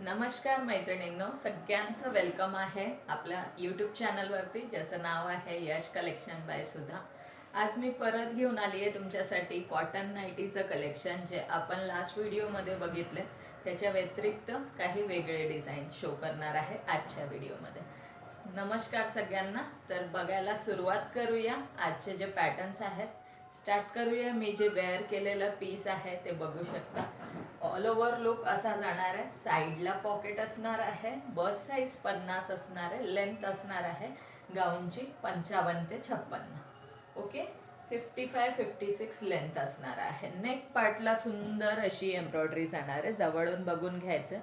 नमस्कार मैत्रिणींनो, सगळ्यांचं वेलकम आहे आपल्या यूट्यूब चॅनलवरती ज्याचं नाव आहे यश कलेक्शन बाय सुधा। आज मी परत घेऊन आली आहे तुमच्यासाठी कॉटन नाईटीचं कलेक्शन जे आपण लास्ट व्हिडिओमध्ये बघितले। त्याच्या व्यतिरिक्त काही वेगळे डिझाईन शो करणार आहे आजच्या व्हिडिओमध्ये। नमस्कार सगळ्यांना। तर बघायला सुरुवात करूया। आजचे जे पॅटर्न्स आहेत स्टार्ट करूया। मी जे वेअर केलेलं पीस आहे ते बघू शकता। ऑल ओव्हर लुक असा जाणार आहे। साइडला पॉकेट असणार आहे। बस साइज 50 असणार आहे। लेंथ असणार आहे गाऊनची 55 ते 56। ओके, 55-56 लेंथ असणार आहे। नेक पार्टला सुंदर अशी एम्ब्रॉयडरी जाणार आहे। जवळून बघून घ्यायचं।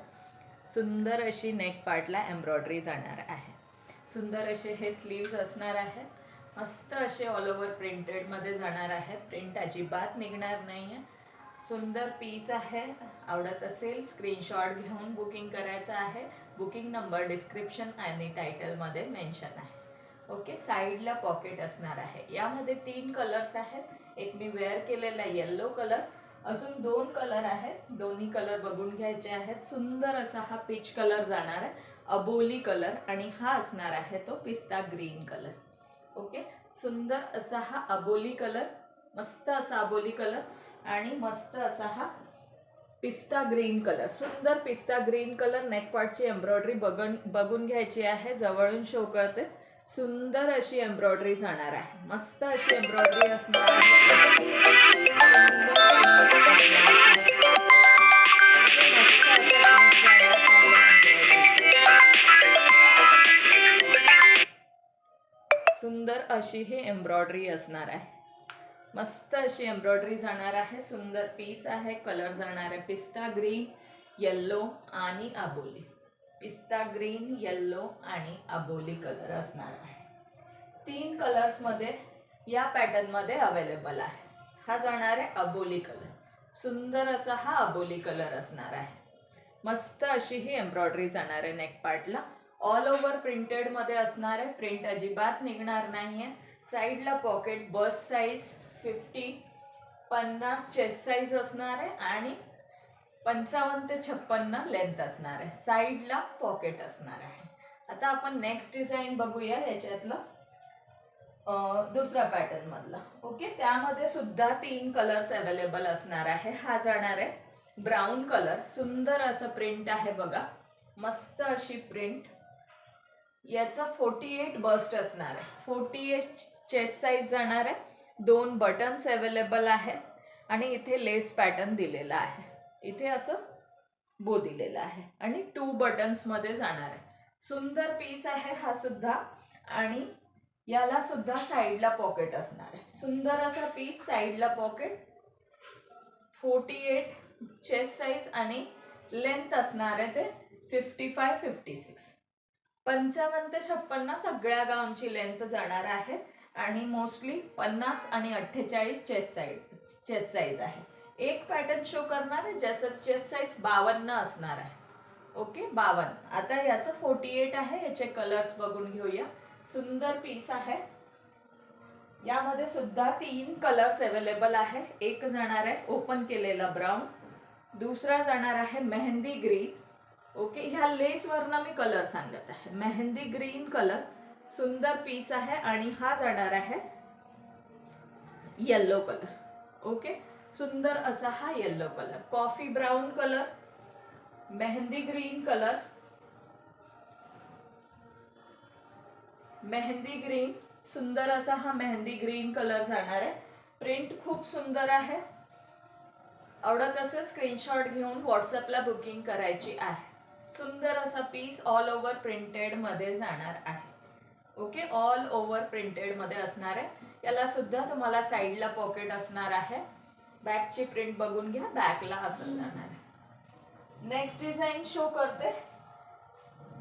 सुंदर अशी नेक पार्टला एम्ब्रॉयडरी जाणार आहे। सुंदर असे हे स्लीव्स असणार आहेत। मस्त असे ऑल ओव्हर प्रिंटेड मध्ये जाणार आहे। प्रिंट अजिबात निघणार नाहीये। सुंदर पीस आहे। आवडत असेल स्क्रीनशॉट घेऊन बुकिंग करायचं आहे। बुकिंग नंबर डिस्क्रिप्शन आणि टायटल मध्ये मेन्शन आहे। ओके, साइडला पॉकेट असणार आहे। यामध्ये 3 कलर्स आहेत। एक मी वेअर केलेला येलो कलर, अजून 2 कलर आहेत। दोन्ही कलर बघून घ्यायचे आहेत। सुंदर असा हा पीच कलर जाणार आहे, अबोली कलर, आणि हा असणार आहे तो पिस्ता ग्रीन कलर। ओके, सुंदर असा हा अबोली कलर, मस्त असा अबोली कलर आणि मस्त असा हा पिस्ता ग्रीन कलर। सुंदर पिस्ता ग्रीन कलर। नेक पार्टची एम्ब्रॉयडरी बघून घ्यायची आहे। जवळून शो करते। सुंदर अशी एम्ब्रॉयडरी जाणार आहे। मस्त अशी एम्ब्रॉयडरी असणार आहे। सुंदर अशी ही एम्ब्रॉयडरी असणार आहे। मस्त अशी एम्ब्रॉयडरी जाणार आहे। सुंदर पीस आहे। कलर जाणार आहे पिस्ता ग्रीन, येलो आणि अबोली। पिस्ता ग्रीन, येलो आणि अबोली कलर असणार आहे। 3 कलर्स मध्ये या पॅटर्न मध्ये अवेलेबल आहे। हा जाणार आहे अबोली कलर। सुंदर असा हा अबोली कलर असणार आहे। मस्त अशी ही एम्ब्रॉयडरी जाणार आहे नेक पार्टला। ऑल ओव्हर प्रिंटेड मध्ये असणार आहे। प्रिंट अजिबात निघणार नाहीये। साइडला पॉकेट बस साइज 50 चेस्ट साइज असणार आहे आणि 55 ते 56 लेंथ असणार आहे। साइडला पॉकेट असणार आहे। आता आपण नेक्स्ट डिझाइन बघूया याच्यातलं दुसरा पॅटर्न मधला। ओके, त्यामध्ये सुद्धा 3 कलर्स अवेलेबल असणार आहे। हा जाणार आहे ब्राउन कलर। सुंदर असं प्रिंट आहे बघा, मस्त अशी प्रिंट। याचा 48 बस्ट असणार आहे। 48 चेस्ट साइज जाणार आहे। 2 बटन्स अवेलेबल आहे आणि इथे लेस पॅटर्न दिलेला आहे। इथे असं बो दिलेला आहे आणि 2 बटन्स मध्ये जाणार आहे। सुंदर पीस आहे हा सुद्धा आणि याला सुद्धा साइडला पॉकेट असणार आहे। सुंदर असा पीस, साइडला पॉकेट, 48 चेस्ट साइज आणि लेंथ असणार आहे ते 55-56। 55 ते 56 सगळ्या गाऊनची लेंथ जाणार आहे आणि मोस्टली 50 आणि 48 चेस्ट साइज आहे। एक पॅटर्न शो करणार आहे ज्याचं चेस्ट साइज 52 असणार आहे। ओके, 52। आता याचं 48 आहे। याचे कलर्स बघून घेऊया। सुंदर पीस आहे। यामध्ये सुद्धा 3 कलर्स अवेलेबल आहे। एक जाणार आहे ओपन केलेला ब्राउन, दुसरा जाणार आहे मेहंदी ग्रीन। ओके, ह्या लेस वरनं मी कलर सांगत आहे। मेहंदी ग्रीन कलर, सुंदर पीस आहे आणि हा जाणार आहे येलो कलर। ओके, सुंदर असा हा yellow colour, coffee brown colour, mehndi green colour, mehndi green. सुंदर असा हा मेहंदी ग्रीन कलर जाणार आहे। प्रिंट खूप सुंदर आहे। आवडत असेल स्क्रीनशॉट घेऊन व्हॉट्सअपला बुकिंग करायची आहे। सुंदर असा पीस ऑल ओव्हर प्रिंटेड मध्ये जाणार आहे। ओके, ऑल ओव्हर प्रिंटेड मध्ये असणार आहे। याला सुद्धा तुम्हाला साइडला पॉकेट असणार आहे। बॅकची प्रिंट बघून घ्या, बॅकला असं जाणार आहे। नेक्स्ट डिझाइन शो करते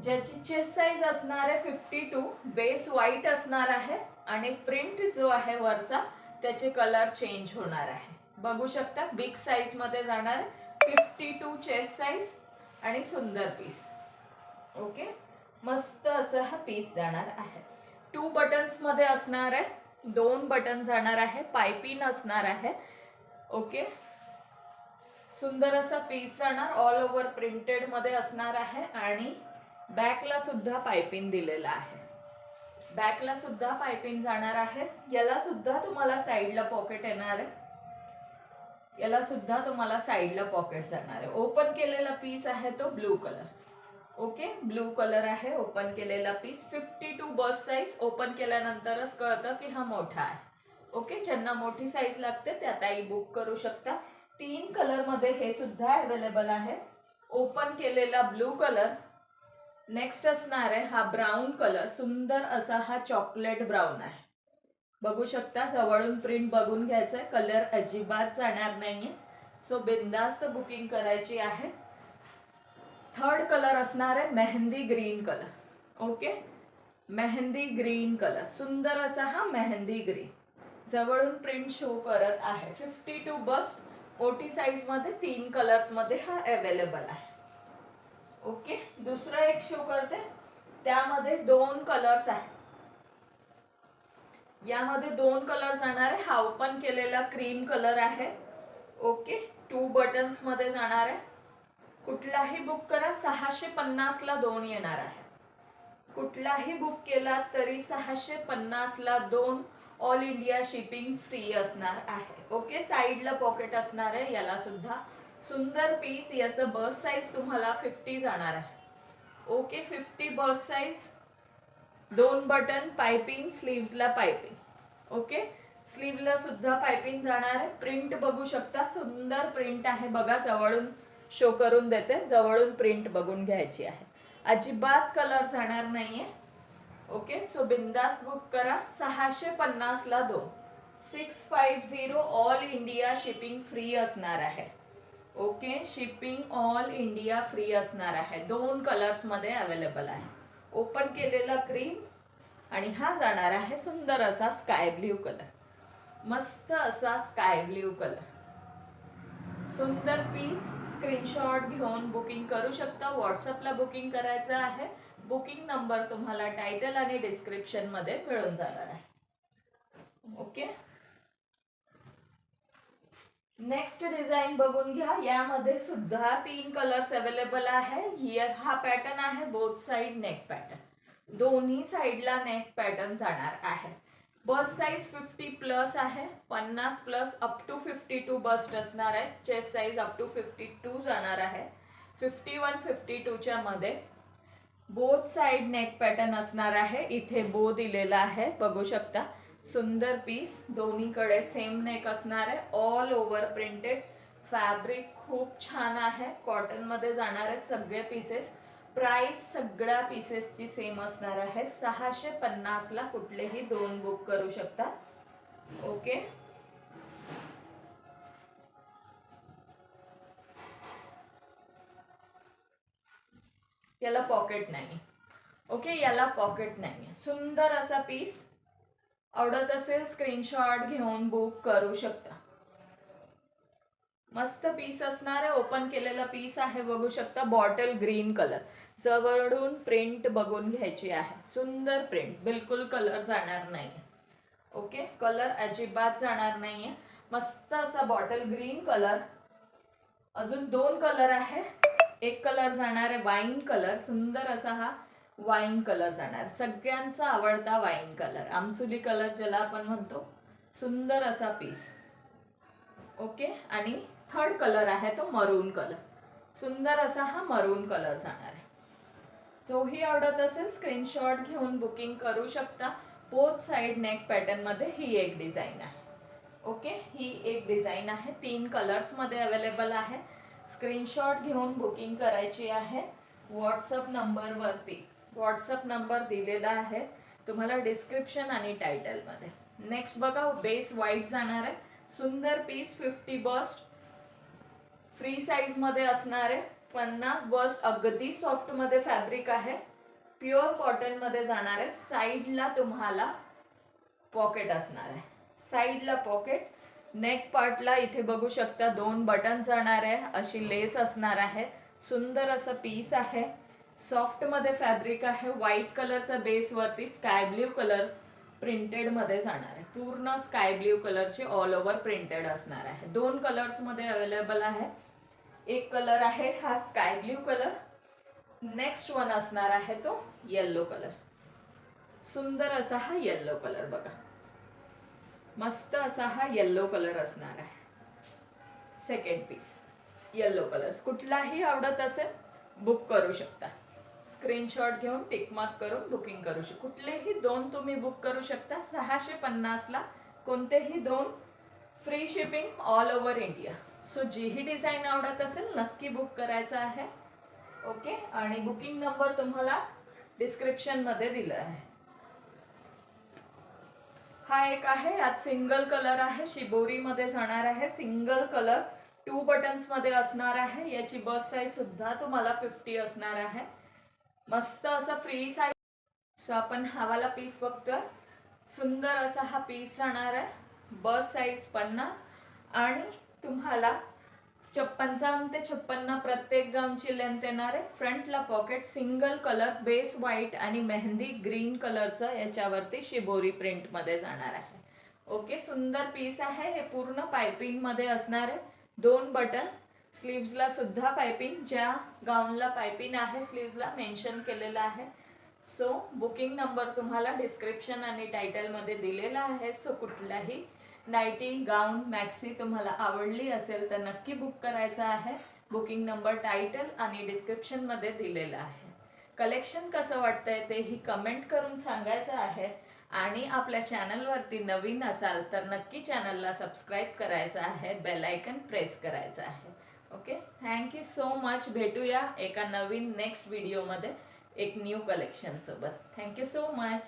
ज्याची चेस्ट साइज असणार आहे 52। बेस व्हाईट असणार आहे आणि प्रिंट जो आहे वरचा त्याचे कलर चेंज होणार आहे। बघू शकता बिग साइज मध्ये जाणार आहे। 52 चेस्ट साइज आणि सुंदर पीस। ओके, मस्त असं हा पीस जाणार आहे। 2 बटन्स मध्ये असणार आहे। 2 बटन जाणार आहे। पाइपिंग असणार आहे। ओके, सुंदर असा पीस जाणार, ऑल ओव्हर प्रिंटेड मध्ये असणार आहे आणि बॅकला सुद्धा पाइपिंग दिलेला आहे. बॅकला सुद्धा पाइपिंग जाणार आहे. याला सुद्धा तुम्हाला साईडला पॉकेट येणार आहे. याला सुद्धा तुम्हाला साईडला पॉकेट जाणार आहे. ओपन केलेला पीस आहे तो blue colour. Okay, blue colour आहे ओपन केलेला पीस. 52 bust size. ओपन केल्यानंतरच कळतं की हा मोठा आहे. ओके, ज्यांना मोठी साईज लागते त्या ताई बुक करू शकता. 3 कलर मध्ये हे सुद्धा अवेलेबल आहे. ओपन केलेला ब्लू कलर. नेक्स्ट असणार आहे हा ब्राऊन कलर. सुंदर असा हा चॉकलेट ब्राऊन आहे. बघू शकता, जवळून प्रिंट बघून घ्यायचंय. कलर अजिबात जाणार नाहीये. सो बिंदास्त बुकिंग करायची आहे. थर्ड कलर असणार आहे mehndi green colour. Okay, mehndi green colour. सुंदर असा हा मेहंदी ग्रीन. जवळून प्रिंट शो करत आहे. 52 बस्ट. मोठी साईज मध्ये 3 कलर्स मध्ये हा अवेलेबल आहे. ओके, दुसरा एक शो करते. त्यामध्ये 2 कलर्स आहेत. यामध्ये 2 कलर जाणार आहे. हा ओपन केलेला क्रीम कलर आहे. ओके, 2 बटन्स मध्ये जाणार आहे. कुठलाही बुक करा 650 ला 2 येणार आहे. कुठलाही बुक केला तरी 650 ला 2. ऑल इंडिया शिपिंग फ्री असणार आहे. ओके, साईडला पॉकेट असणार आहे. याला सुद्धा सुंदर पीस. याचं बस्ट साईज तुम्हाला 50 जाणार आहे. Okay, 50 bust size. 2 button, piping, स्लीव्सला पाइपिंग. ओके, स्लीवला सुद्धा पाइपिंग जाणार आहे. प्रिंट बघू शकता, सुंदर प्रिंट आहे. बघा, जवळून शो करून देते. जवळून प्रिंट बघून घ्यायची आहे. अजिबात कलर जाणार नाहीये. ओके, सो बिंदास बुक करा. 650 ला 2. 650. ऑल इंडिया शिपिंग फ्री असणार आहे. Okay, shipping all India free असणार आहे. 2 कलर्स मध्ये अवेलेबल आहे. ओपन केलेला क्रीम आणि हा जाणार आहे सुंदर असा स्काय ब्ल्यू कलर. मस्त असा स्काय ब्ल्यू कलर. सुंदर पीस. स्क्रीनशॉट घेऊन बुकिंग करू शकता. व्हॉट्सअपला बुकिंग करायचं आहे. बुकिंग नंबर तुम्हाला टायटल आणि डिस्क्रिप्शन मध्ये मिळून जाणार आहे. ओके, नेक्स्ट डिझाईन बघून घ्या. यामध्ये सुद्धा 3 कलर्स अवेलेबल आहे. हा पॅटर्न आहे बोथ साइड नेक पॅटर्न. दोन्ही साइडला नेक पॅटर्न जाणार आहे. बस्ट साइज 50 प्लस आहे. 50 प्लस अप टू 52 बस्ट असणार आहे. चेस्ट साइज अप टू 52 जाणार आहे. 51-52 च्या मध्ये बोथ साइड नेक पॅटर्न असणार आहे. इथे बो दिलेला आहे, बघू शकता. सुंदर पीस. दोन्हीकडे सेम नेक असणार आहे. All over printed. फॅब्रिक खूप छान आहे. कॉटन मध्ये जाणार आहे सगळे पीसेस. प्राइस सगळ्या पीसेसची सेम असणार आहे. 650 ला कुठलेही 2 बुक करू शकता. ओके, याला पॉकेट नाही. ओके, याला पॉकेट नाही. सुंदर असा पीस. आवडत असेल स्क्रीनशॉट घेऊन बुक करू शकता. मस्त पीस असणार आहे. ओपन केलेला पीस आहे, बघू शकता. Bottle green colour. जवळून प्रिंट बघून घ्यायची आहे. सुंदर प्रिंट. बिलकुल कलर जाणार नाही. ओके, कलर अजिबात जाणार नाहीये. मस्त असा बॉटल ग्रीन कलर. अजून 2 कलर आहे. एक कलर जाणार आहे वाईन कलर. सुंदर असा हा वाईन कलर जाणार. सगळ्यांचा आवडता वाईन कलर, आमसुली कलर ज्याला आपण म्हणतो. सुंदर असा पीस. ओके, आणि थर्ड कलर आहे तो मरून कलर. सुंदर असा हा मरून कलर जाणार आहे. जोही आवडत असेल स्क्रीनशॉट घेऊन बुकिंग करू शकता. बोथ साइड नेक पॅटर्न मध्ये ही एक डिझाईन आहे. ओके, ही एक डिझाईन आहे. 3 कलर्स मध्ये अवेलेबल आहे. स्क्रीनशॉट घेऊन बुकिंग करायची आहे. व्हॉट्सअप नंबरवरती. व्हॉट्सअप नंबर दिलेला आहे तुम्हाला डिस्क्रिप्शन आणि टायटल मध्ये. नेक्स्ट बघा, बेस व्हाईट जाणार आहे. सुंदर पीस. 50 बस्ट. फ्री साइज मध्ये असणार आहे. 50 बस्ट. अगदी सॉफ्ट मध्ये फॅब्रिक आहे. प्युअर कॉटन मध्ये जाणार आहे. साईडला तुम्हाला पॉकेट असणार आहे. साईडला पॉकेट. नेक पार्टला इथे बघू शकता 2 बटन जाणार आहे. अशी लेस असणार आहे. सुंदर असं पीस आहे. सॉफ्ट मध्ये फॅब्रिक आहे. व्हाईट कलरचा बेस वरती स्काय ब्ल्यू कलर प्रिंटेड मध्ये जाणार आहे. पूर्ण स्काय ब्ल्यू कलरची ऑल ओव्हर प्रिंटेड असणार आहे. 2 कलर्स मध्ये अवेलेबल आहे. एक कलर आहे हा sky blue colour. Next one असणार आहे तो येल्लो कलर. सुंदर असा हा येल्लो कलर बघा, मस्त असा हा येल्लो कलर असणार आहे. Second piece yellow colour. कुठलाही आवडत असेल बुक करू शकता. स्क्रीनशॉट घेऊन टिकमार्क करून बुकिंग करू शकता. कुठलेही दोन तुम्ही बुक करू शकता. 650ला कोणतेही दोन, free shipping all over India. So जीही डिझाईन आवडत असेल नक्की बुक करायचं आहे. ओके, आणि बुकिंग नंबर तुम्हाला डिस्क्रिप्शनमध्ये दिला आहे. हा एक आहे, यात सिंगल कलर आहे, शिबोरीमध्ये जाणार आहे. सिंगल कलर 2 बटन्समध्ये असणार आहे. याची बस साईज सुद्धा तुम्हाला 50 असणार आहे. मस्त असं फ्री साईज. सो आपण हा पीस बघतोय. सुंदर असा हा पीस जाणार आहे. बस साईज 50 आणि तुम्हाला 55 ते 56 प्रत्येक गाऊनची लेंथ येणार आहे. फ्रंटला pocket, single colour, base white आणि मेहंदी ग्रीन कलरचं याच्यावरती शिबोरी प्रिंटमध्ये जाणार आहे. ओके, सुंदर पीस आहे. हे पूर्ण पायपिंगमध्ये असणार आहे. 2 बटन. स्लीव्सला सुद्धा पायपिंग, ज्या गाऊनला पायपिंग आहे स्लीव्सला मेन्शन केलेलं आहे. सो बुकिंग नंबर तुम्हाला डिस्क्रिप्शन आणि टायटलमध्ये दिलेला आहे. सो कुठलाही नाईटी, गाऊन, मॅक्सी तुम्हाला आवडली असेल तर नक्की बुक करायचं आहे. बुकिंग नंबर, टायटल आणि डिस्क्रिप्शनमध्ये दिलेला आहे. कलेक्शन कसं वाटतंय तेही कमेंट करून सांगायचं आहे. आणि आपल्या चॅनलवरती नवीन असाल तर नक्की चॅनलला सबस्क्राईब करायचं आहे. बेल आयकन प्रेस करायचं आहे. Okay, thank you so much. भेटूया एका नवीन नेक्स्ट व्हिडिओमध्ये एक न्यू कलेक्शन सोबत. Thank you so much.